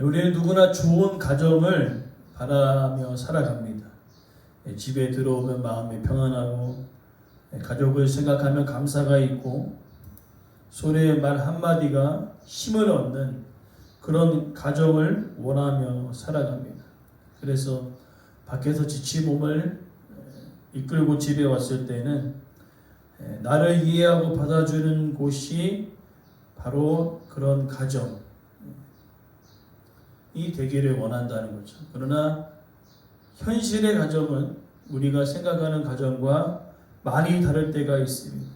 우리는 누구나 좋은 가정을 바라며 살아갑니다. 집에 들어오면 마음이 평안하고, 가족을 생각하면 감사가 있고, 소리의 말 한마디가 힘을 얻는 그런 가정을 원하며 살아갑니다. 그래서 밖에서 지친 몸을 이끌고 집에 왔을 때는 나를 이해하고 받아주는 곳이 바로 그런 가정이 되기를 원한다는 거죠. 그러나 현실의 가정은 우리가 생각하는 가정과 많이 다를 때가 있습니다.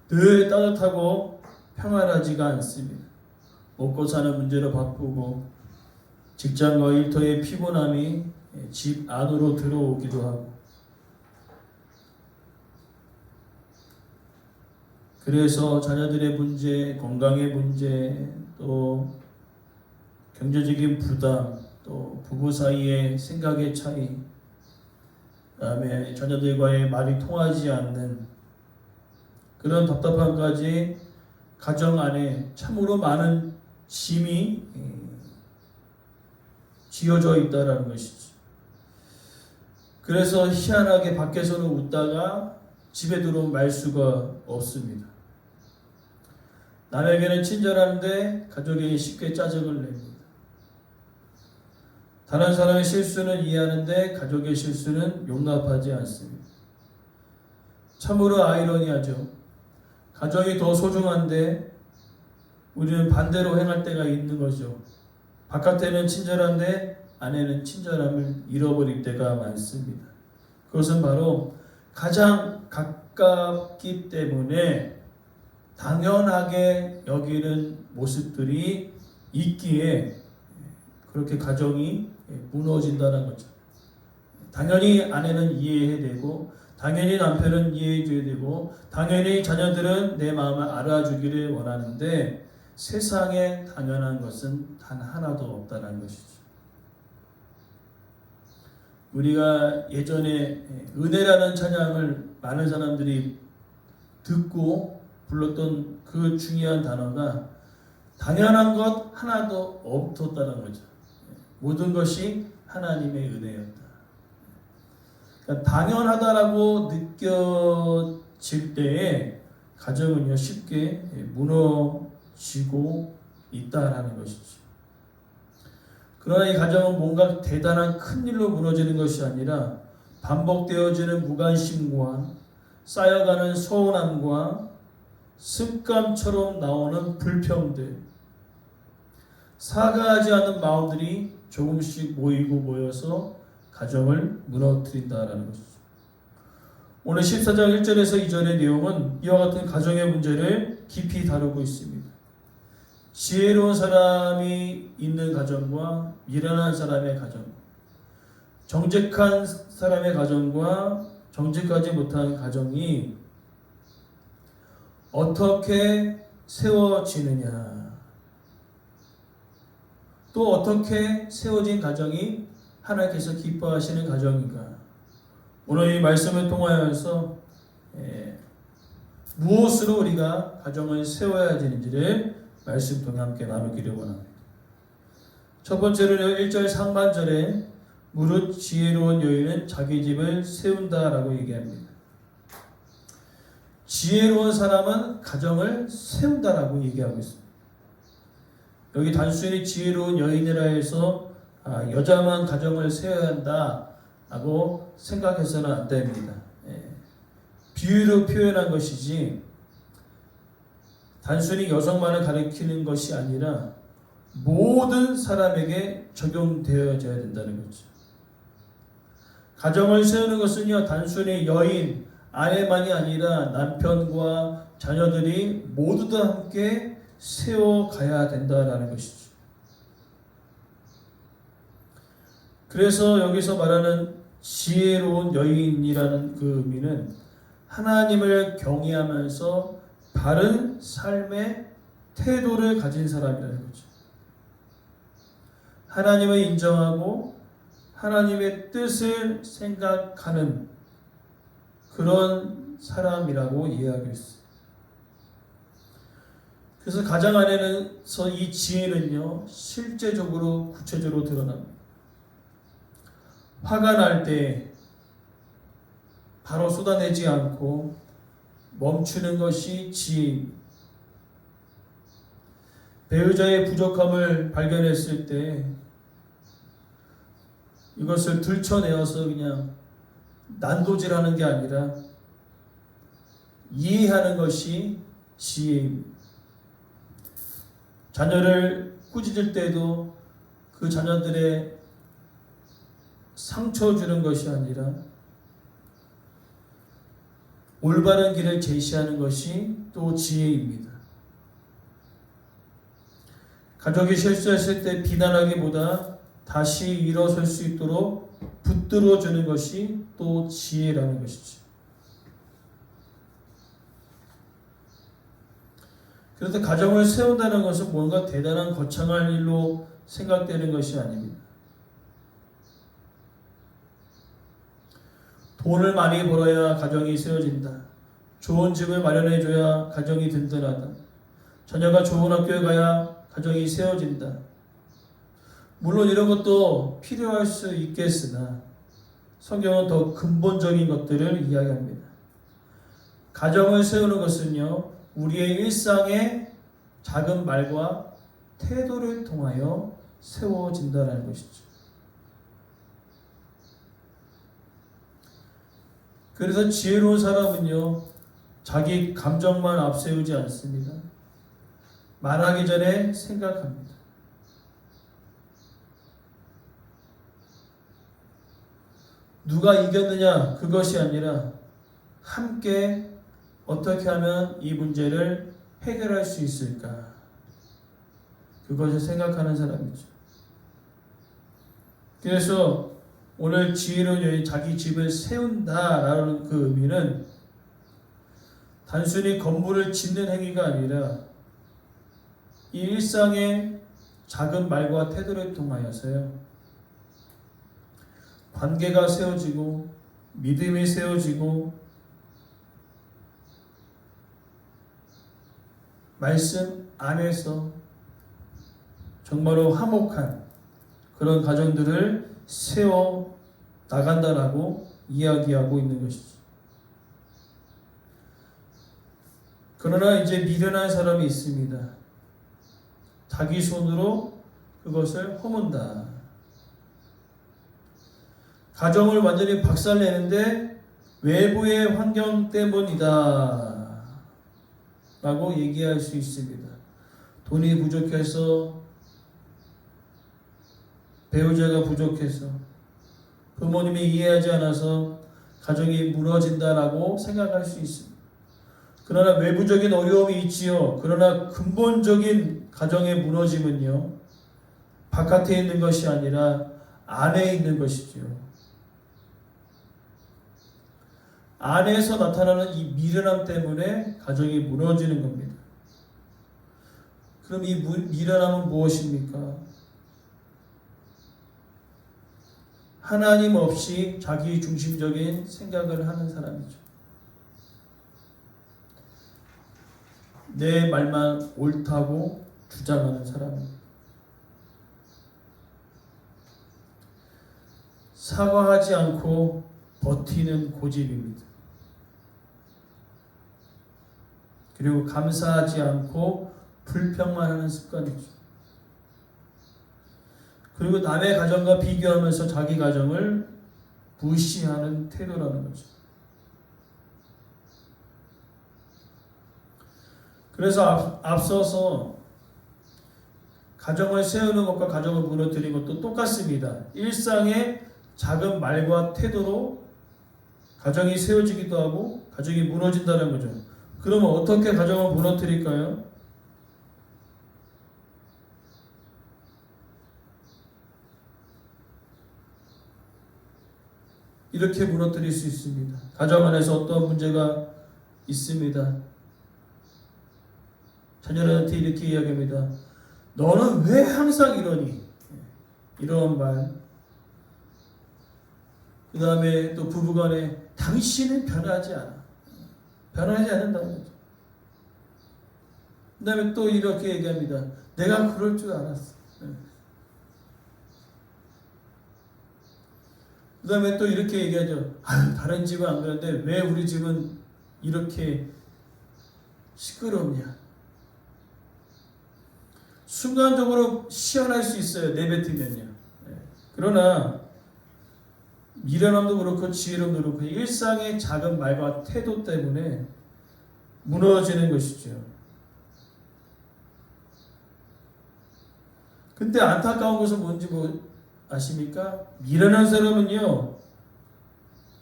늘 따뜻하고 평안하지가 않습니다. 먹고 사는 문제로 바쁘고, 직장과 일터의 피곤함이 집 안으로 들어오기도 하고, 그래서 자녀들의 문제, 건강의 문제, 또 경제적인 부담, 또 부부 사이의 생각의 차이, 그다음에 자녀들과의 말이 통하지 않는 그런 답답함까지 가정 안에 참으로 많은 짐이 지어져 있다라는 것이죠. 그래서 희한하게 밖에서는 웃다가 집에 들어온 말수가 없습니다. 남에게는 친절한데 가족에게 쉽게 짜증을 냅니다. 다른 사람의 실수는 이해하는데 가족의 실수는 용납하지 않습니다. 참으로 아이러니하죠. 가정이 더 소중한데 우리는 반대로 행할 때가 있는 거죠. 바깥에는 친절한데 안에는 친절함을 잃어버릴 때가 많습니다. 그것은 바로 가장 가깝기 때문에 당연하게 여기는 모습들이 있기에 그렇게 가정이 무너진다는 거죠. 당연히 아내는 이해해야 되고, 당연히 남편은 이해해줘야 되고, 당연히 자녀들은 내 마음을 알아주기를 원하는데 세상에 당연한 것은 단 하나도 없다는 것이죠. 우리가 예전에 은혜라는 찬양을 많은 사람들이 듣고 불렀던 그 중요한 단어가 당연한 것 하나도 없었다는 거죠. 모든 것이 하나님의 은혜였다. 그러니까 당연하다라고 느껴질 때에 가정은요 쉽게 무너지고 있다라는 것이죠. 그러나 이 가정은 뭔가 대단한 큰 일로 무너지는 것이 아니라 반복되어지는 무관심과 쌓여가는 서운함과 습관처럼 나오는 불평들, 사과하지 않은 마음들이 조금씩 모이고 모여서 가정을 무너뜨린다라는 것이죠. 오늘 14장 1절에서 2절의 내용은 이와 같은 가정의 문제를 깊이 다루고 있습니다. 지혜로운 사람이 있는 가정과 미련한 사람의 가정, 정직한 사람의 가정과 정직하지 못한 가정이 어떻게 세워지느냐, 또 어떻게 세워진 가정이 하나님께서 기뻐하시는 가정인가. 오늘 이 말씀을 통하여서 무엇으로 우리가 가정을 세워야 되는지를 말씀 통해 함께 나누기를 원합니다. 첫 번째로는 1절 상반절에 무릇 지혜로운 여인은 자기 집을 세운다라고 얘기합니다. 지혜로운 사람은 가정을 세운다라고 얘기하고 있습니다. 여기 단순히 지혜로운 여인이라 해서 여자만 가정을 세워야 한다라고 생각해서는 안 됩니다. 비유로 표현한 것이지 단순히 여성만을 가리키는 것이 아니라 모든 사람에게 적용되어져야 된다는 거죠. 가정을 세우는 것은요 단순히 여인, 아내만이 아니라 남편과 자녀들이 모두 다 함께 세워가야 된다는 것이죠. 그래서 여기서 말하는 지혜로운 여인이라는 그 의미는 하나님을 경외하면서 바른 삶의 태도를 가진 사람이라는 거죠. 하나님을 인정하고 하나님의 뜻을 생각하는 그런 사람이라고 이해하고 있습니다. 그래서 가정 안에서 이 지혜는요, 실제적으로 구체적으로 드러납니다. 화가 날 때 바로 쏟아내지 않고 멈추는 것이 지혜입니다. 배우자의 부족함을 발견했을 때 이것을 들춰내어서 그냥 난도질하는 게 아니라 이해하는 것이 지혜입니다. 자녀를 꾸짖을 때도 그 자녀들의 상처 주는 것이 아니라 올바른 길을 제시하는 것이 또 지혜입니다. 가족이 실수했을 때 비난하기보다 다시 일어설 수 있도록 붙들어 주는 것이 또 지혜라는 것이죠. 그래서 가정을 세운다는 것은 뭔가 대단한 거창한 일로 생각되는 것이 아닙니다. 돈을 많이 벌어야 가정이 세워진다. 좋은 집을 마련해줘야 가정이 든든하다. 자녀가 좋은 학교에 가야 가정이 세워진다. 물론 이런 것도 필요할 수 있겠으나 성경은 더 근본적인 것들을 이야기합니다. 가정을 세우는 것은요, 우리의 일상의 작은 말과 태도를 통하여 세워진다는 것이죠. 그래서 지혜로운 사람은요, 자기 감정만 앞세우지 않습니다. 말하기 전에 생각합니다. 누가 이겼느냐 그것이 아니라 함께 어떻게 하면 이 문제를 해결할 수 있을까, 그것을 생각하는 사람이죠. 그래서 오늘 지혜로운 여인, 자기 집을 세운다라는 그 의미는 단순히 건물을 짓는 행위가 아니라 이 일상의 작은 말과 태도를 통하여서요, 관계가 세워지고 믿음이 세워지고 말씀 안에서 정말로 화목한 그런 가정들을 세워 나간다라고 이야기하고 있는 것이죠. 그러나 이제 미련한 사람이 있습니다. 자기 손으로 그것을 허문다. 가정을 완전히 박살내는데 외부의 환경 때문이다 라고 얘기할 수 있습니다. 돈이 부족해서, 배우자가 부족해서, 부모님이 이해하지 않아서 가정이 무너진다라고 생각할 수 있습니다. 그러나 외부적인 어려움이 있지요. 그러나 근본적인 가정의 무너짐은요, 바깥에 있는 것이 아니라 안에 있는 것이죠. 안에서 나타나는 이 미련함 때문에 가정이 무너지는 겁니다. 그럼 이 미련함은 무엇입니까? 하나님 없이 자기 중심적인 생각을 하는 사람이죠. 내 말만 옳다고 주장하는 사람입니다. 사과하지 않고 버티는 고집입니다. 그리고 감사하지 않고 불평만 하는 습관이죠. 그리고 남의 가정과 비교하면서 자기 가정을 무시하는 태도라는 거죠. 그래서 앞서서 가정을 세우는 것과 가정을 무너뜨리는 것도 똑같습니다. 일상의 작은 말과 태도로 가정이 세워지기도 하고 가정이 무너진다는 거죠. 그러면 어떻게 가정을 무너뜨릴까요? 이렇게 무너뜨릴 수 있습니다. 가정 안에서 어떤 문제가 있습니다. 자녀한테 이렇게 이야기합니다. 너는 왜 항상 이러니? 이런 말. 그 다음에 또 부부간에 당신은 변하지 않아. 변하지 않는다는 거죠. 그 다음에 또 이렇게 얘기합니다. 내가 그럴 줄 알았어. 그 다음에 또 이렇게 얘기하죠. 아유, 다른 집은 안 그런데 왜 우리 집은 이렇게 시끄럽냐. 순간적으로 시원할 수 있어요. 내뱉으면요. 그러나 미련함도 그렇고 지혜로움도 그렇고 일상의 작은 말과 태도 때문에 무너지는 것이죠. 근데 안타까운 것은 뭔지 아십니까? 미련한 사람은요,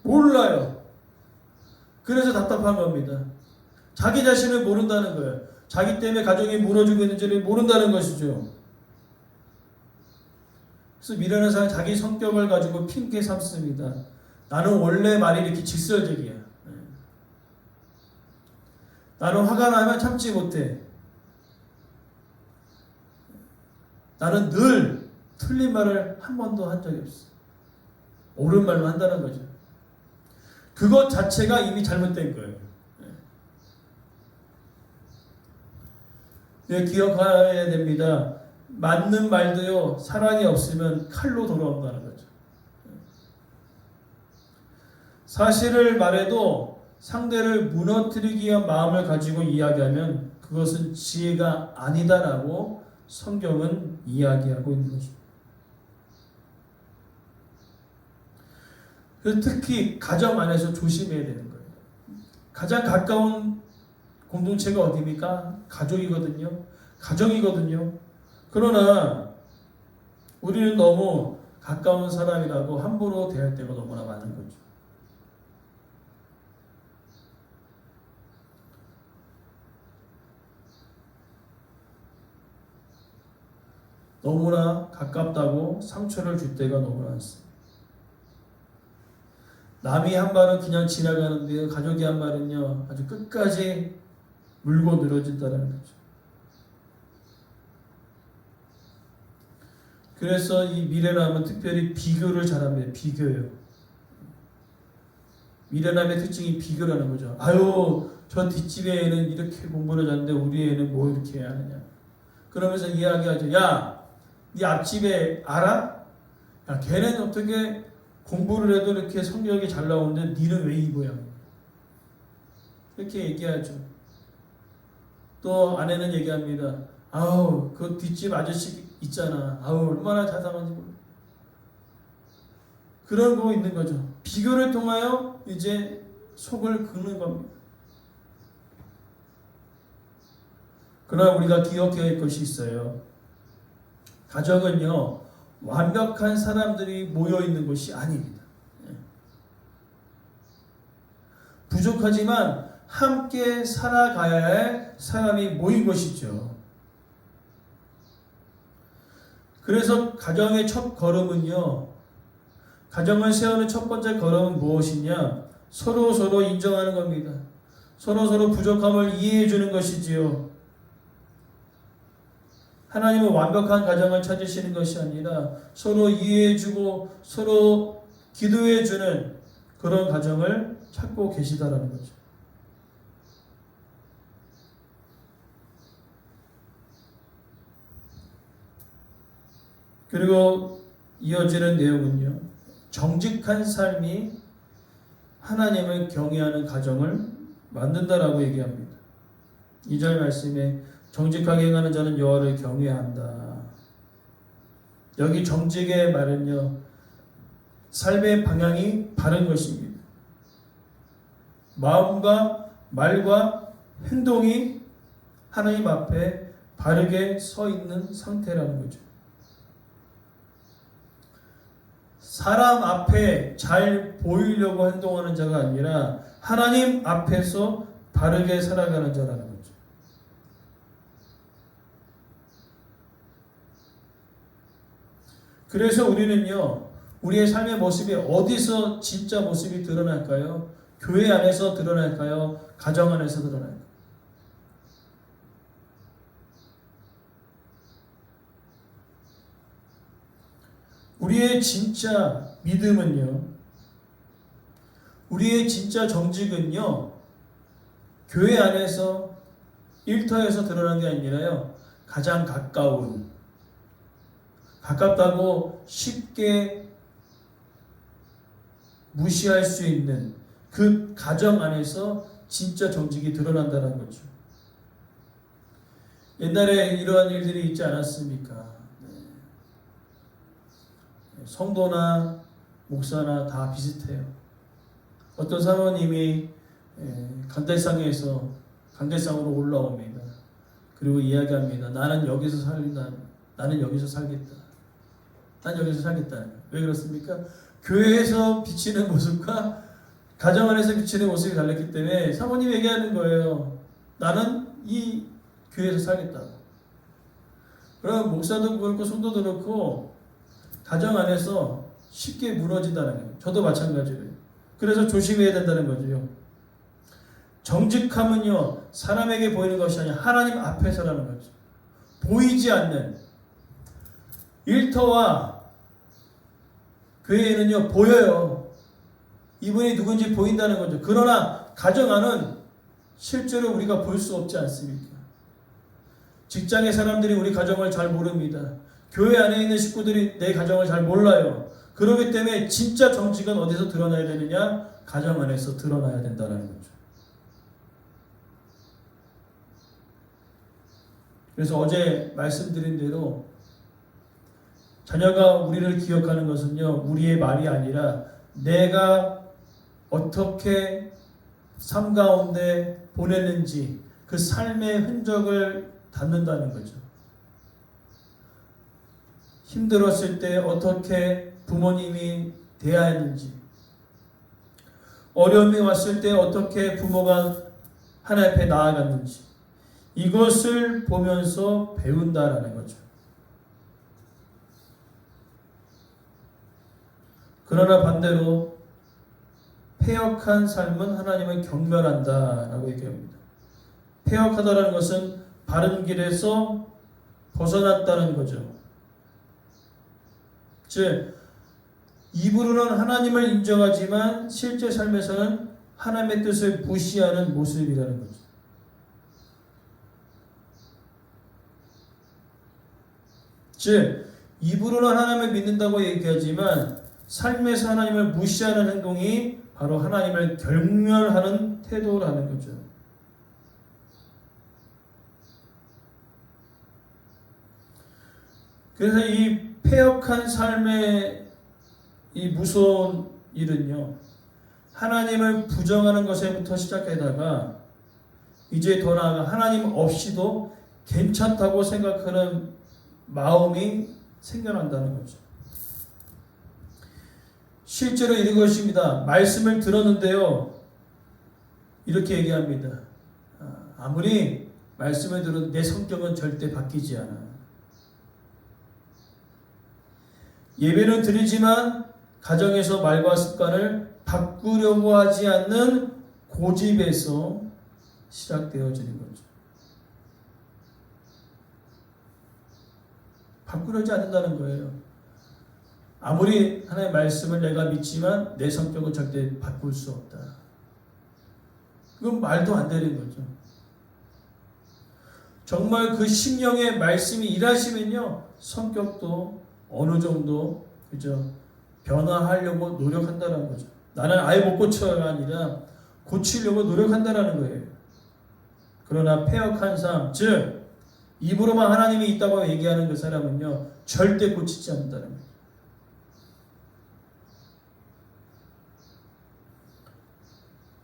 몰라요. 그래서 답답한 겁니다. 자기 자신을 모른다는 거예요. 자기 때문에 가정이 무너지고 있는지를 모른다는 것이죠. 그래서 미련한 사람은 자기 성격을 가지고 핑계 삼습니다. 나는 원래 말이 이렇게 직설적이야. 나는 화가 나면 참지 못해. 나는 늘 틀린 말을 한 번도 한 적이 없어. 옳은 말만 한다는 거죠. 그것 자체가 이미 잘못된 거예요. 기억해야 됩니다. 맞는 말도요, 사랑이 없으면 칼로 돌아온다는 거죠. 사실을 말해도 상대를 무너뜨리기 위한 마음을 가지고 이야기하면 그것은 지혜가 아니다라고 성경은 이야기하고 있는 것입니다. 그래서 특히 가정 안에서 조심해야 되는 거예요. 가장 가까운 공동체가 어디입니까? 가족이거든요. 가정이거든요. 그러나 우리는 너무 가까운 사람이라고 함부로 대할 때가 너무나 많은 거죠. 너무나 가깝다고 상처를 줄 때가 너무나 많습니다. 남이 한 말은 그냥 지나가는데요. 가족이 한 말은요. 아주 끝까지 물고 늘어진다는 거죠. 그래서 이 미련함은 특별히 비교를 잘합니다. 비교예요. 미련함의 특징이 비교라는 거죠. 아유, 저 뒷집에 애는 이렇게 공부를 하는데 우리 애는 뭐 이렇게 하느냐. 그러면서 이야기하죠. 야, 네 앞집에 알아? 야, 걔는 어떻게 공부를 해도 이렇게 성적이 잘 나오는데 니는 왜 이 모양이야? 이렇게 얘기하죠. 또 아내는 얘기합니다. 아우, 그 뒷집 아저씨 있잖아. 아우, 얼마나 자상한지 몰라. 그런 거 있는 거죠. 비교를 통하여 이제 속을 긁는 겁니다. 그러나 우리가 기억해야 할 것이 있어요. 가정은요, 완벽한 사람들이 모여 있는 곳이 아닙니다. 부족하지만 함께 살아가야 할 사람이 모인 것이죠. 그래서 가정의 첫 걸음은요, 가정을 세우는 첫 번째 걸음은 무엇이냐? 서로 인정하는 겁니다. 서로 부족함을 이해해 주는 것이지요. 하나님은 완벽한 가정을 찾으시는 것이 아니라 서로 이해해주고 서로 기도해주는 그런 가정을 찾고 계시다라는 거죠. 그리고 이어지는 내용은요. 정직한 삶이 하나님을 경외하는 가정을 만든다라고 얘기합니다. 2절 말씀에 정직하게 행하는 자는 여호와를 경외한다. 여기 정직의 말은요, 삶의 방향이 바른 것입니다. 마음과 말과 행동이 하나님 앞에 바르게 서 있는 상태라는 거죠. 사람 앞에 잘 보이려고 행동하는 자가 아니라 하나님 앞에서 바르게 살아가는 자라는 거죠. 그래서 우리는요, 우리의 삶의 모습이 어디서 진짜 모습이 드러날까요? 교회 안에서 드러날까요? 가정 안에서 드러날까요? 우리의 진짜 믿음은요, 우리의 진짜 정직은요, 교회 안에서 일터에서 드러난 게 아니라요. 가장 가깝다고 쉽게 무시할 수 있는 그 가정 안에서 진짜 정직이 드러난다는 거죠. 옛날에 이러한 일들이 있지 않았습니까? 성도나 목사나 다 비슷해요. 어떤 사모님이 강대상으로 올라옵니다. 그리고 이야기합니다. 나는 여기서 살겠다. 난 여기서 살겠다. 왜 그렇습니까? 교회에서 비치는 모습과 가정 안에서 비치는 모습이 달랐기 때문에 사모님이 얘기하는 거예요. 나는 이 교회에서 살겠다고. 그럼 목사도 그렇고 성도도 그렇고 가정 안에서 쉽게 무너진다는 거예요. 저도 마찬가지예요. 그래서 조심해야 된다는 거죠. 정직함은요, 사람에게 보이는 것이 아니라 하나님 앞에서라는 거죠. 보이지 않는 일터와 교회에는요, 보여요. 이분이 누군지 보인다는 거죠. 그러나 가정 안은 실제로 우리가 볼 수 없지 않습니까? 직장의 사람들이 우리 가정을 잘 모릅니다. 교회 안에 있는 식구들이 내 가정을 잘 몰라요. 그렇기 때문에 진짜 정직은 어디서 드러나야 되느냐? 가정 안에서 드러나야 된다는 거죠. 그래서 어제 말씀드린 대로 자녀가 우리를 기억하는 것은요, 우리의 말이 아니라 내가 어떻게 삶 가운데 보냈는지 그 삶의 흔적을 닿는다는 거죠. 힘들었을 때 어떻게 부모님이 대하였는지, 어려움이 왔을 때 어떻게 부모가 하나님 앞에 나아갔는지, 이것을 보면서 배운다라는 거죠. 그러나 반대로 패역한 삶은 하나님을 경멸한다라고 얘기합니다. 패역하다라는 것은 바른 길에서 벗어났다는 거죠. 즉, 입으로는 하나님을 인정하지만 실제 삶에서는 하나님의 뜻을 무시하는 모습이라는 거죠. 즉, 입으로는 하나님을 믿는다고 얘기하지만 삶에서 하나님을 무시하는 행동이 바로 하나님을 경멸하는 태도라는 거죠. 그래서 이 패역한 삶의 이 무서운 일은요, 하나님을 부정하는 것에부터 시작하다가 이제 더 나아가 하나님 없이도 괜찮다고 생각하는 마음이 생겨난다는 거죠. 실제로 이런 것입니다. 말씀을 들었는데요, 이렇게 얘기합니다. 아무리 말씀을 들어도 내 성격은 절대 바뀌지 않아. 예배는 드리지만 가정에서 말과 습관을 바꾸려고 하지 않는 고집에서 시작되어지는 거죠. 바꾸려지 않는다는 거예요. 아무리 하나님의 말씀을 내가 믿지만 내 성격은 절대 바꿀 수 없다. 그건 말도 안 되는 거죠. 정말 그 심령의 말씀이 일하시면요, 성격도 어느 정도 변화하려고 노력한다는 거죠. 나는 아예 못 고쳐가 아니라 고치려고 노력한다는 거예요. 그러나 패역한 삶, 즉 입으로만 하나님이 있다고 얘기하는 그 사람은요, 절대 고치지 않는다는 거예요.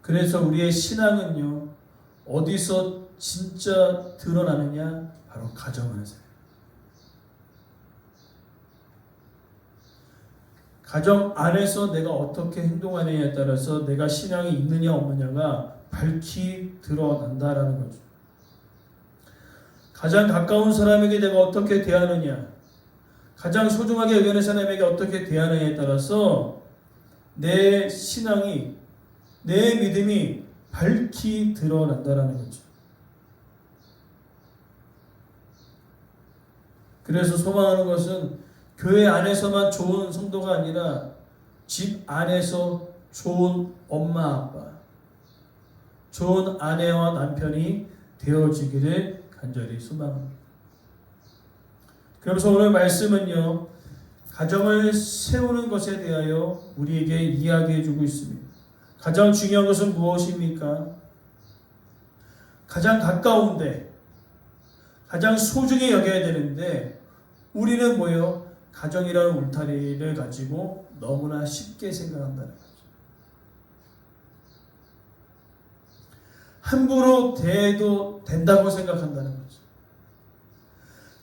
그래서 우리의 신앙은요, 어디서 진짜 드러나느냐? 바로 가정 안에서요. 가정 안에서 내가 어떻게 행동하느냐에 따라서 내가 신앙이 있느냐 없느냐가 밝히 드러난다라는 거죠. 가장 가까운 사람에게 내가 어떻게 대하느냐, 가장 소중하게 여기는 사람에게 어떻게 대하느냐에 따라서 내 신앙이, 내 믿음이 밝히 드러난다라는 거죠. 그래서 소망하는 것은 교회 안에서만 좋은 성도가 아니라 집 안에서 좋은 엄마 아빠, 좋은 아내와 남편이 되어지기를 간절히 소망합니다. 그러면서 오늘 말씀은요, 가정을 세우는 것에 대하여 우리에게 이야기해 주고 있습니다. 가장 중요한 것은 무엇입니까? 가장 가까운데, 가장 소중히 여겨야 되는데, 우리는 뭐예요? 가정이라는 울타리를 가지고 너무나 쉽게 생각한다는 거죠. 함부로 대해도 된다고 생각한다는 거죠.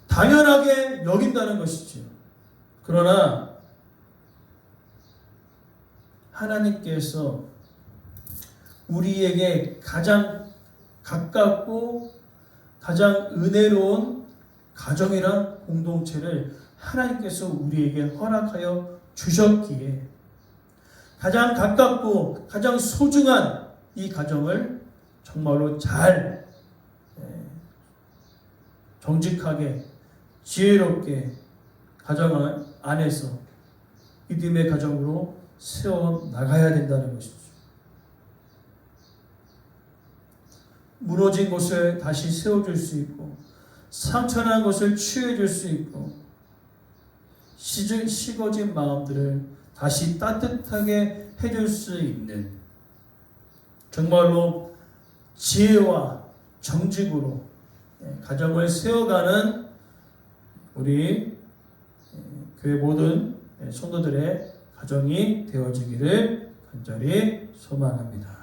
당연하게 여긴다는 것이죠. 그러나 하나님께서 우리에게 가장 가깝고 가장 은혜로운 가정이란 공동체를 하나님께서 우리에게 허락하여 주셨기에 가장 가깝고 가장 소중한 이 가정을 정말로 잘 정직하게 지혜롭게 가정 안에서 믿음의 가정으로 세워 나가야 된다는 것이죠. 무너진 곳을 다시 세워줄 수 있고 상처난 것을 치유해줄 수 있고 식어진 마음들을 다시 따뜻하게 해줄 수 있는 정말로 지혜와 정직으로 가정을 세워가는 우리 교회 모든 성도들의 가정이 되어지기를 간절히 소망합니다.